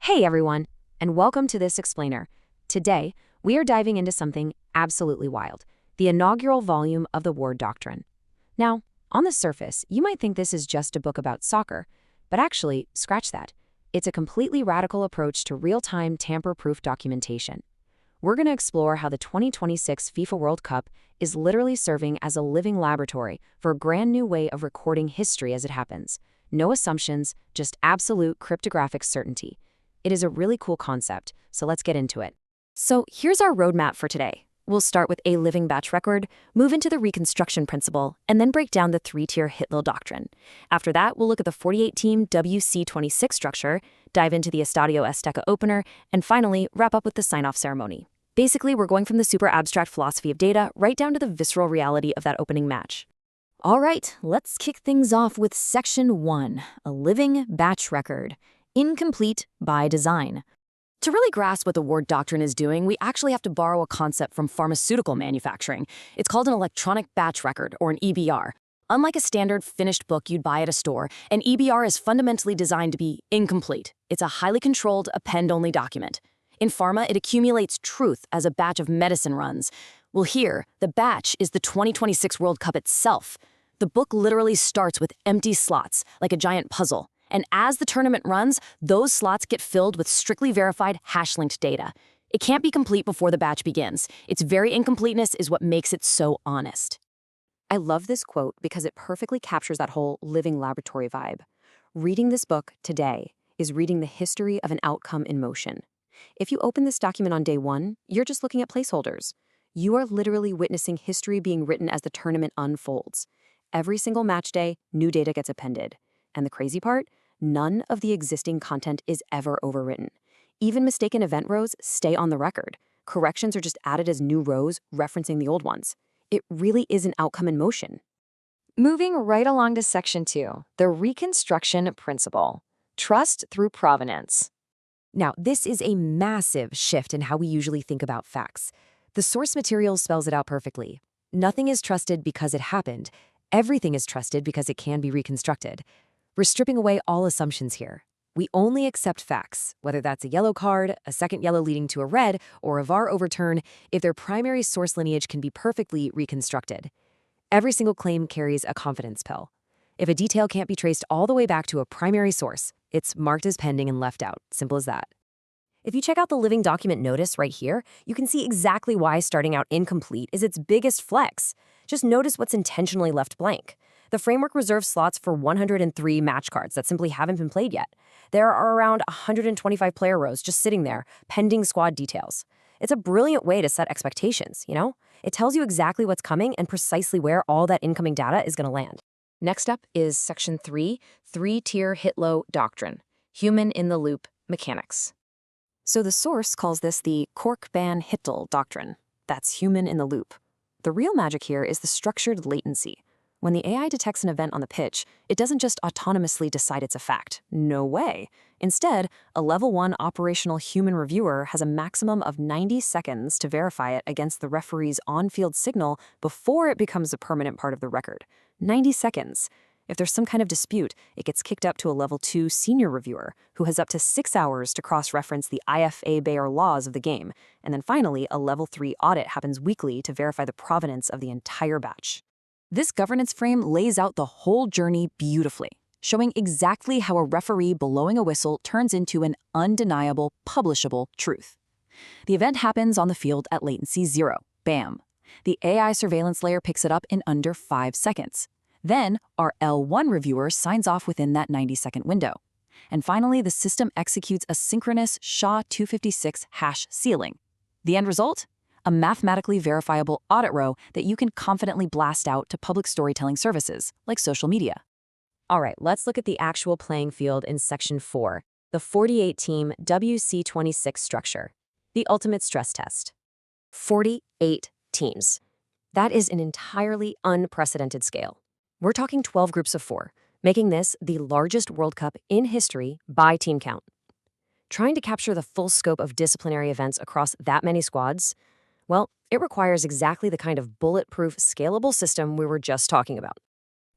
Hey everyone, and welcome to this explainer. Today, we are diving into something absolutely wild, the inaugural volume of the Ward Doctrine. Now, on the surface, you might think this is just a book about soccer, but actually, scratch that. It's a completely radical approach to real-time tamper-proof documentation. We're going to explore how the 2026 FIFA World Cup is literally serving as a living laboratory for a brand new way of recording history as it happens. No assumptions, just absolute cryptographic certainty. It is a really cool concept, so let's get into it. So here's our roadmap for today. We'll start with a living batch record, move into the reconstruction principle, and then break down the three-tier Hitler doctrine. After that, we'll look at the 48-team WC26 structure, dive into the Estadio Azteca opener, and finally, wrap up with the sign-off ceremony. Basically, we're going from the super abstract philosophy of data right down to the visceral reality of that opening match. All right, let's kick things off with Section 1, a living batch record. Incomplete by design. To really grasp what the Ward Doctrine is doing, we actually have to borrow a concept from pharmaceutical manufacturing. It's called an electronic batch record, or an EBR. Unlike a standard finished book you'd buy at a store, an EBR is fundamentally designed to be incomplete. It's a highly controlled, append-only document. In pharma, it accumulates truth as a batch of medicine runs. Well, here, the batch is the 2026 World Cup itself. The book literally starts with empty slots, like a giant puzzle. And as the tournament runs, those slots get filled with strictly verified hash-linked data. It can't be complete before the batch begins. Its very incompleteness is what makes it so honest. I love this quote because it perfectly captures that whole living laboratory vibe. Reading this book today is reading the history of an outcome in motion. If you open this document on day one, you're just looking at placeholders. You are literally witnessing history being written as the tournament unfolds. Every single match day, new data gets appended. And the crazy part? None of the existing content is ever overwritten. Even mistaken event rows stay on the record. Corrections are just added as new rows referencing the old ones. It really is an outcome in motion. Moving right along to Section 2, the reconstruction principle. Trust through provenance. Now, this is a massive shift in how we usually think about facts. The source material spells it out perfectly. Nothing is trusted because it happened. Everything is trusted because it can be reconstructed. We're stripping away all assumptions here. We only accept facts, whether that's a yellow card, a second yellow leading to a red, or a VAR overturn, if their primary source lineage can be perfectly reconstructed. Every single claim carries a confidence pill. If a detail can't be traced all the way back to a primary source, it's marked as pending and left out. Simple as that. If you check out the living document notice right here, you can see exactly why starting out incomplete is its biggest flex. Just notice what's intentionally left blank. The framework reserves slots for 103 match cards that simply haven't been played yet. There are around 125 player rows just sitting there, pending squad details. It's a brilliant way to set expectations, you know? It tells you exactly what's coming and precisely where all that incoming data is going to land. Next up is Section 3, three-tier Hitler doctrine, human-in-the-loop mechanics. So the source calls this the Kork-Ban-Hittel doctrine. That's human-in-the-loop. The real magic here is the structured latency. When the AI detects an event on the pitch, it doesn't just autonomously decide it's a fact. No way. Instead, a Level 1 operational human reviewer has a maximum of 90 seconds to verify it against the referee's on-field signal before it becomes a permanent part of the record. 90 seconds. If there's some kind of dispute, it gets kicked up to a Level 2 senior reviewer, who has up to 6 hours to cross-reference the IFA Bayer laws of the game. And then finally, a Level 3 audit happens weekly to verify the provenance of the entire batch. This governance frame lays out the whole journey beautifully, showing exactly how a referee blowing a whistle turns into an undeniable, publishable truth. The event happens on the field at latency 0. Bam. The AI surveillance layer picks it up in under 5 seconds. Then, our L1 reviewer signs off within that 90-second window. And finally, the system executes a synchronous SHA-256 hash sealing. The end result? A mathematically verifiable audit row that you can confidently blast out to public storytelling services, like social media. All right, let's look at the actual playing field in Section 4, the 48-team WC26 structure, the ultimate stress test. 48 teams. That is an entirely unprecedented scale. We're talking 12 groups of 4, making this the largest World Cup in history by team count. Trying to capture the full scope of disciplinary events across that many squads, well, it requires exactly the kind of bulletproof, scalable system we were just talking about.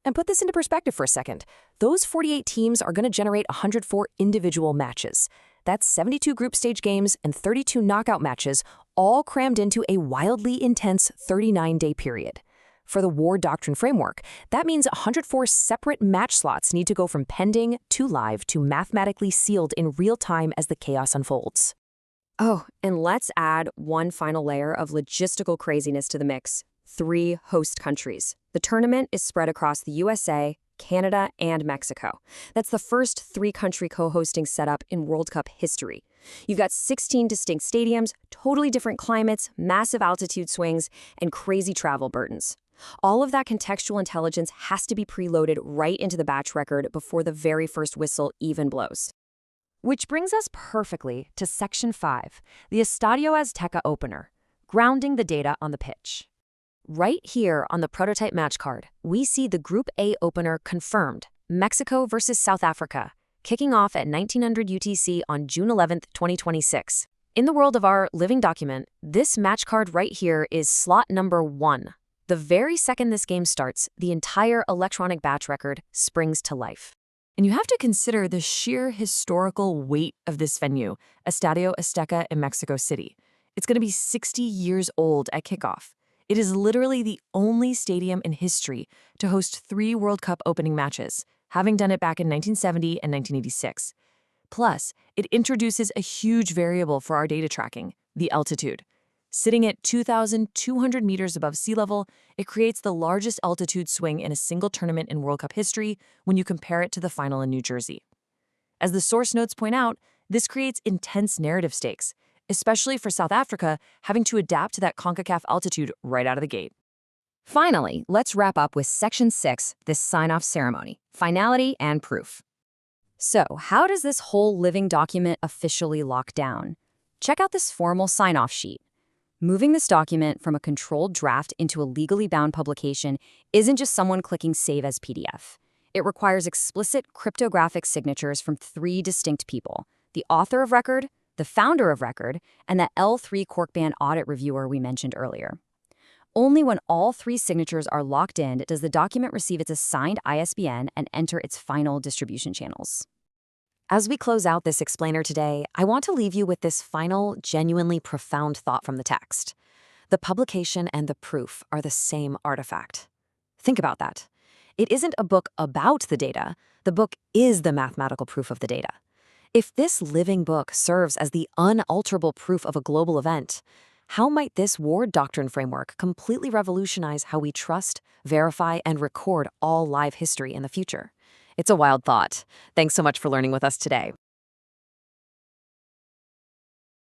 And put this into perspective for a second. Those 48 teams are going to generate 104 individual matches. That's 72 group stage games and 32 knockout matches, all crammed into a wildly intense 39-day period. For the war doctrine framework, that means 104 separate match slots need to go from pending to live to mathematically sealed in real time as the chaos unfolds. Oh, and let's add one final layer of logistical craziness to the mix: 3 host countries. The tournament is spread across the USA, Canada, and Mexico. That's the first 3-country co-hosting setup in World Cup history. You've got 16 distinct stadiums, totally different climates, massive altitude swings, and crazy travel burdens. All of that contextual intelligence has to be preloaded right into the batch record before the very first whistle even blows. Which brings us perfectly to Section 5, the Estadio Azteca opener, grounding the data on the pitch. Right here on the prototype match card, we see the Group A opener confirmed, Mexico versus South Africa, kicking off at 1900 UTC on June 11, 2026. In the world of our living document, this match card right here is slot number 1. The very second this game starts, the entire electronic batch record springs to life. And you have to consider the sheer historical weight of this venue, Estadio Azteca in Mexico City. It's going to be 60 years old at kickoff. It is literally the only stadium in history to host 3 World Cup opening matches, having done it back in 1970 and 1986. Plus, it introduces a huge variable for our data tracking: the altitude. Sitting at 2,200 meters above sea level, it creates the largest altitude swing in a single tournament in World Cup history when you compare it to the final in New Jersey. As the source notes point out, this creates intense narrative stakes, especially for South Africa having to adapt to that CONCACAF altitude right out of the gate. Finally, let's wrap up with Section 6, this sign-off ceremony, finality and proof. So, how does this whole living document officially lock down? Check out this formal sign-off sheet. Moving this document from a controlled draft into a legally bound publication isn't just someone clicking Save as PDF. It requires explicit cryptographic signatures from 3 distinct people: the author of record, the founder of record, and that L3 Corkband audit reviewer we mentioned earlier. Only when all 3 signatures are locked in does the document receive its assigned ISBN and enter its final distribution channels. As we close out this explainer today, I want to leave you with this final, genuinely profound thought from the text. The publication and the proof are the same artifact. Think about that. It isn't a book about the data. The book is the mathematical proof of the data. If this living book serves as the unalterable proof of a global event, how might this Ward Doctrine framework completely revolutionize how we trust, verify, and record all live history in the future? It's a wild thought. Thanks so much for learning with us today.